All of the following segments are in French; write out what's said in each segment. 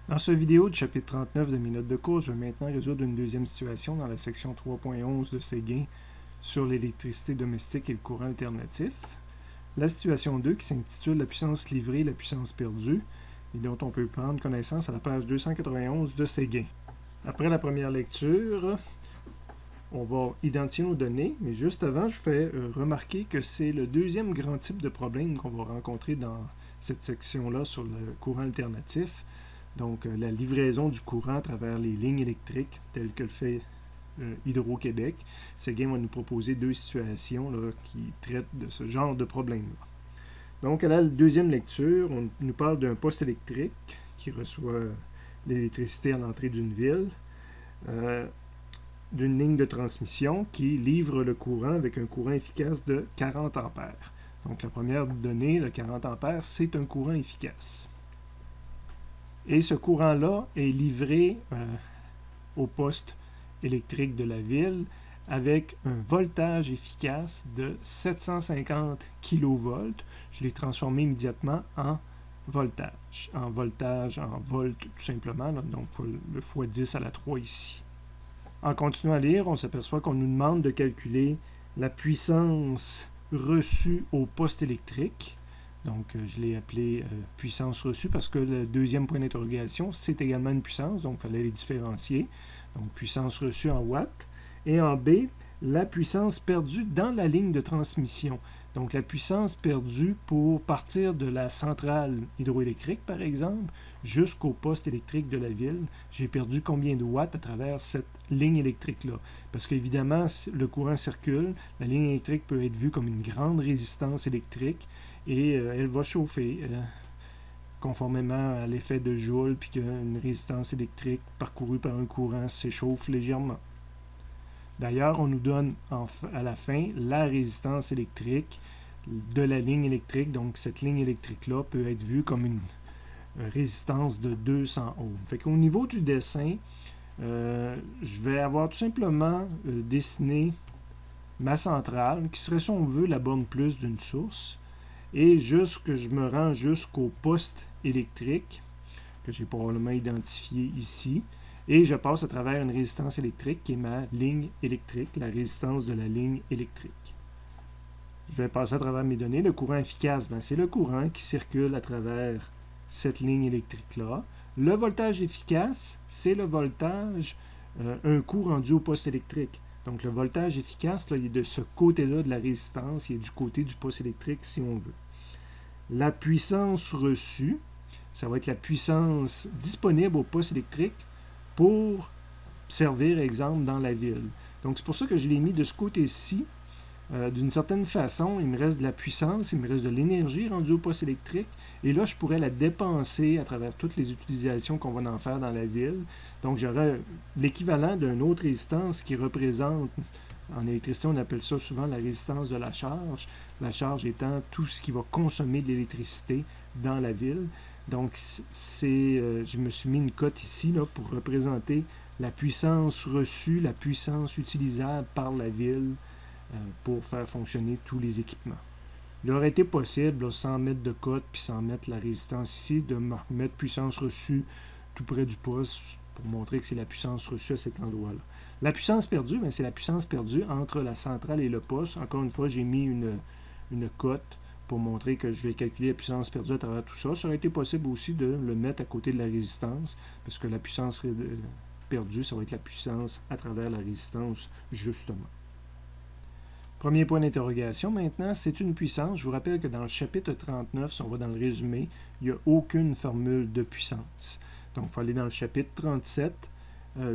Dans cette vidéo du chapitre 39 de mes notes de cours, je vais maintenant résoudre une deuxième situation dans la section 3.11 de Séguin sur l'électricité domestique et le courant alternatif. La situation 2 qui s'intitule La puissance livrée et la puissance perdue et dont on peut prendre connaissance à la page 291 de Séguin. Après la première lecture, on va identifier nos données, mais juste avant, je fais remarquer que c'est le deuxième grand type de problème qu'on va rencontrer dans cette section-là sur le courant alternatif. Donc, la livraison du courant à travers les lignes électriques, telles que le fait Hydro-Québec. Séguin va nous proposer deux situations là, qui traitent de ce genre de problème-là. Donc, à la deuxième lecture, on nous parle d'un poste électrique qui reçoit l'électricité à l'entrée d'une ville, d'une ligne de transmission qui livre le courant avec un courant efficace de 40 ampères. Donc, la première donnée, le 40 ampères, c'est un courant efficace. Et ce courant-là est livré au poste électrique de la ville avec un voltage efficace de 750 kV. Je l'ai transformé immédiatement en voltage, en volt tout simplement, là, donc le fois 10 à la 3 ici. En continuant à lire, on s'aperçoit qu'on nous demande de calculer la puissance reçue au poste électrique. Donc, je l'ai appelé puissance reçue parce que le deuxième point d'interrogation, c'est également une puissance, donc il fallait les différencier. Donc, puissance reçue en watts. Et en B, la puissance perdue dans la ligne de transmission. Donc, la puissance perdue pour partir de la centrale hydroélectrique, par exemple, jusqu'au poste électrique de la ville. J'ai perdu combien de watts à travers cette ligne électrique-là? Parce qu'évidemment, le courant circule, la ligne électrique peut être vue comme une grande résistance électrique et elle va chauffer conformément à l'effet de Joule, puis qu'une résistance électrique parcourue par un courant s'échauffe légèrement. D'ailleurs, on nous donne à la fin la résistance électrique de la ligne électrique. Donc, cette ligne électrique-là peut être vue comme une résistance de 200 ohms. Fait qu'au niveau du dessin, je vais avoir tout simplement dessiné ma centrale, qui serait, si on veut, la borne plus d'une source. Et je me rends jusqu'au poste électrique, que j'ai probablement identifié ici. Et je passe à travers une résistance électrique qui est ma ligne électrique, la résistance de la ligne électrique. Je vais passer à travers mes données. Le courant efficace, c'est le courant qui circule à travers cette ligne électrique-là. Le voltage efficace, c'est le voltage, un coût rendu au poste électrique. Donc le voltage efficace, là, il est de ce côté-là de la résistance, il est du côté du poste électrique si on veut. La puissance reçue, ça va être la puissance disponible au poste électrique pour servir, exemple, dans la ville. Donc, c'est pour ça que je l'ai mis de ce côté-ci. D'une certaine façon, il me reste de la puissance, il me reste de l'énergie rendue au poste électrique, et là, je pourrais la dépenser à travers toutes les utilisations qu'on va en faire dans la ville. Donc, j'aurais l'équivalent d'une autre résistance qui représente, en électricité, on appelle ça souvent la résistance de la charge étant tout ce qui va consommer de l'électricité dans la ville. Donc, je me suis mis une cote ici là, pour représenter la puissance reçue, la puissance utilisable par la ville pour faire fonctionner tous les équipements. Il aurait été possible, là, sans mettre de cote puis sans mettre la résistance ici, de mettre puissance reçue tout près du poste pour montrer que c'est la puissance reçue à cet endroit-là. La puissance perdue, c'est la puissance perdue entre la centrale et le poste. Encore une fois, j'ai mis une cote pour montrer que je vais calculer la puissance perdue à travers tout ça. Ça aurait été possible aussi de le mettre à côté de la résistance, parce que la puissance perdue, ça va être la puissance à travers la résistance, justement. Premier point d'interrogation maintenant, c'est une puissance. Je vous rappelle que dans le chapitre 39, si on va dans le résumé, il n'y a aucune formule de puissance. Donc, il faut aller dans le chapitre 37.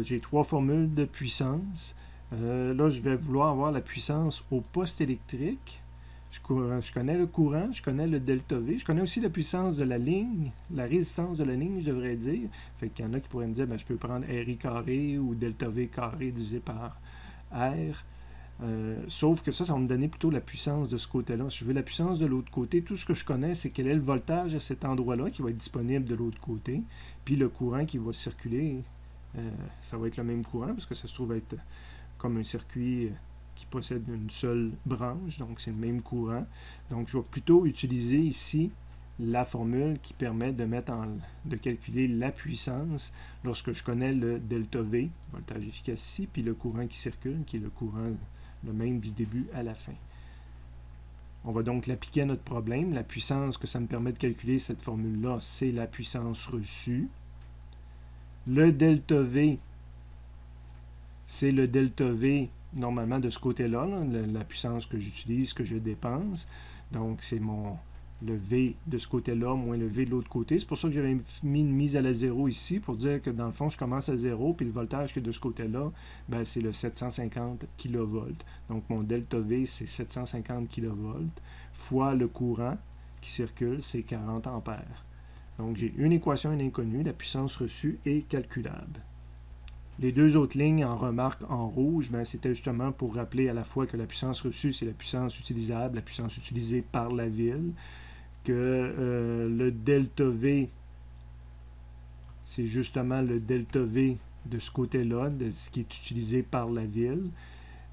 J'ai trois formules de puissance. Là, je vais vouloir avoir la puissance au poste électrique. Je connais le courant, je connais le delta V, je connais aussi la puissance de la ligne, la résistance de la ligne, je devrais dire. Fait qu'il y en a qui pourraient me dire, je peux prendre RI carré ou delta V carré divisé par R. Sauf que ça va me donner plutôt la puissance de ce côté-là. Si je veux la puissance de l'autre côté, tout ce que je connais, c'est quel est le voltage à cet endroit-là qui va être disponible de l'autre côté. Puis le courant qui va circuler, ça va être le même courant parce que ça se trouve être comme un circuit qui possède une seule branche, donc c'est le même courant. Donc je vais plutôt utiliser ici la formule qui permet de calculer la puissance lorsque je connais le delta V, voltage efficace ici, puis le courant qui circule, qui est le courant le même du début à la fin. On va donc l'appliquer à notre problème. La puissance que ça me permet de calculer cette formule-là, c'est la puissance reçue. Le delta V, c'est le delta V normalement de ce côté-là, la puissance que j'utilise, que je dépense. Donc, c'est le V de ce côté-là moins le V de l'autre côté. C'est pour ça que j'avais mis une mise à la zéro ici, pour dire que dans le fond, je commence à zéro, puis le voltage qui est de ce côté-là, ben, c'est le 750 kV. Donc, mon delta V, c'est 750 kV, fois le courant qui circule, c'est 40 ampères. Donc, j'ai une équation, une inconnue, la puissance reçue est calculable. Les deux autres lignes en remarque en rouge, ben, c'était justement pour rappeler à la fois que la puissance reçue, c'est la puissance utilisable, la puissance utilisée par la ville, que le delta V, c'est justement le delta V de ce côté-là, de ce qui est utilisé par la ville.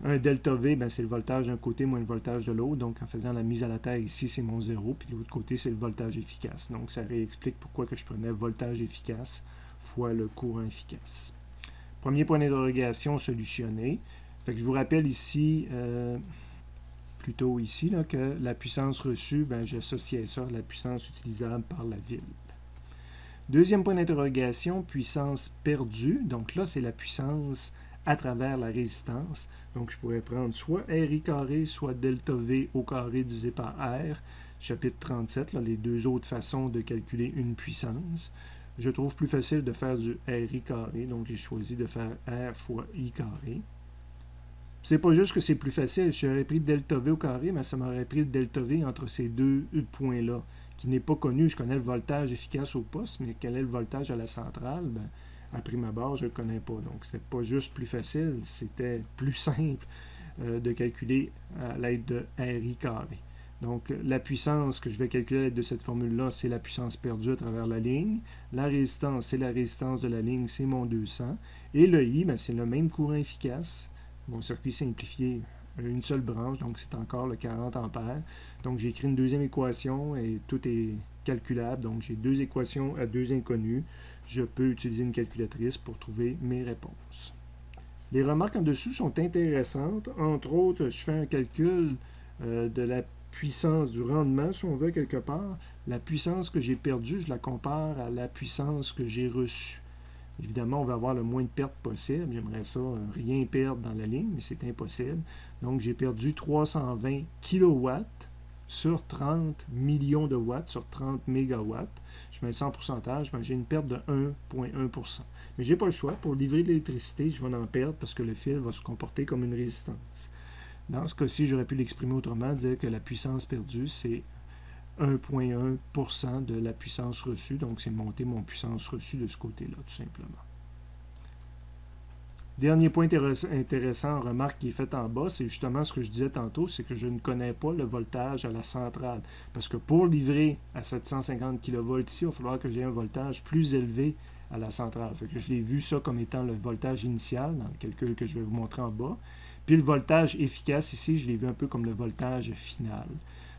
Un delta V, ben, c'est le voltage d'un côté moins le voltage de l'autre. Donc, en faisant la mise à la terre ici, c'est mon zéro, puis de l'autre côté, c'est le voltage efficace. Donc, ça réexplique pourquoi que je prenais voltage efficace fois le courant efficace. Premier point d'interrogation solutionné. Fait que je vous rappelle ici, plutôt ici, là, que la puissance reçue, ben, j'associais ça à la puissance utilisable par la ville. Deuxième point d'interrogation, puissance perdue. Donc là, c'est la puissance à travers la résistance. Donc, je pourrais prendre soit RI carré, soit delta V au carré divisé par R. Chapitre 37, là, les deux autres façons de calculer une puissance. Je trouve plus facile de faire du RI carré, donc j'ai choisi de faire R fois I carré. C'est pas juste que c'est plus facile, j'aurais pris delta V au carré, mais ça m'aurait pris le delta V entre ces deux points-là, qui n'est pas connu. Je connais le voltage efficace au poste, mais quel est le voltage à la centrale? Ben, à prime abord, je ne le connais pas. Donc, c'était pas juste plus facile, c'était plus simple de calculer à l'aide de RI carré. Donc, la puissance que je vais calculer à l'aide de cette formule-là, c'est la puissance perdue à travers la ligne. La résistance, c'est la résistance de la ligne, c'est mon 200. Et le I, c'est le même courant efficace. Mon circuit simplifié, une seule branche, donc c'est encore le 40 ampères. Donc, j'ai écrit une deuxième équation et tout est calculable. Donc, j'ai deux équations à deux inconnues. Je peux utiliser une calculatrice pour trouver mes réponses. Les remarques en dessous sont intéressantes. Entre autres, je fais un calcul de la puissance du rendement, si on veut, quelque part. La puissance que j'ai perdue, je la compare à la puissance que j'ai reçue. Évidemment, on va avoir le moins de pertes possible. J'aimerais ça, rien perdre dans la ligne, mais c'est impossible. Donc, j'ai perdu 320 kW sur 30 millions de watts, sur 30 mégawatts. Je mets 100 pourcentage, j'ai une perte de 1,1%. Mais je n'ai pas le choix. Pour livrer de l'électricité, je vais en perdre parce que le fil va se comporter comme une résistance. Dans ce cas-ci, j'aurais pu l'exprimer autrement, dire que la puissance perdue, c'est 1,1% de la puissance reçue. Donc, c'est monter mon puissance reçue de ce côté-là, tout simplement. Dernier point intéressant, remarque qui est faite en bas, c'est justement ce que je disais tantôt, c'est que je ne connais pas le voltage à la centrale. Parce que pour livrer à 750 kV ici, il va falloir que j'ai un voltage plus élevé à la centrale. Fait que je l'ai vu ça comme étant le voltage initial dans le calcul que je vais vous montrer en bas. Puis le voltage efficace ici, je l'ai vu un peu comme le voltage final.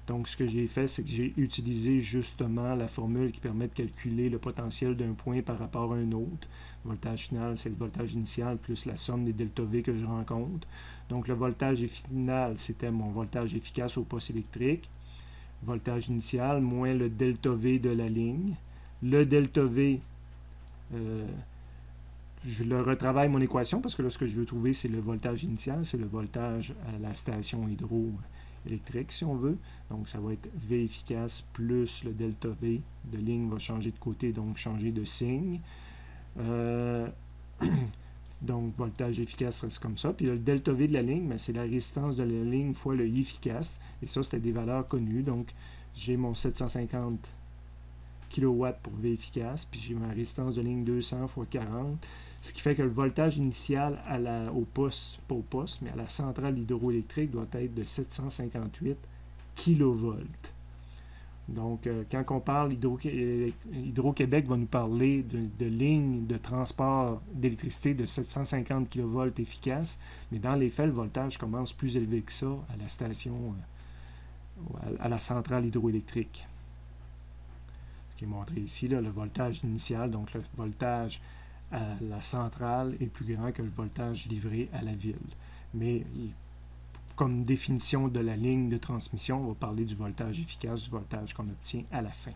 Donc, ce que j'ai fait, c'est que j'ai utilisé justement la formule qui permet de calculer le potentiel d'un point par rapport à un autre. Le voltage final, c'est le voltage initial plus la somme des delta V que je rencontre. Donc, le voltage final, c'était mon voltage efficace au poste électrique. Voltage initial moins le delta V de la ligne. Le delta V, je le retravaille mon équation parce que là, ce que je veux trouver, c'est le voltage initial, c'est le voltage à la station hydroélectrique, si on veut. Donc, ça va être V efficace plus le delta V de ligne va changer de côté, donc changer de signe. Donc, voltage efficace reste comme ça. Puis le delta V de la ligne, c'est la résistance de la ligne fois le I efficace. Et ça, c'était des valeurs connues. Donc, j'ai mon 750 kW pour V efficace, puis j'ai ma résistance de ligne 200 fois 40. Ce qui fait que le voltage initial au poste, pas au poste, mais à la centrale hydroélectrique doit être de 758 kV. Donc, quand on parle, Hydro-Québec va nous parler de lignes de transport d'électricité de 750 kV efficace, mais dans les faits, le voltage commence plus élevé que ça à la station, à la centrale hydroélectrique. qui est montré ici, là, le voltage initial, donc le voltage à la centrale est plus grand que le voltage livré à la ville. Mais comme définition de la ligne de transmission, on va parler du voltage efficace, du voltage qu'on obtient à la fin.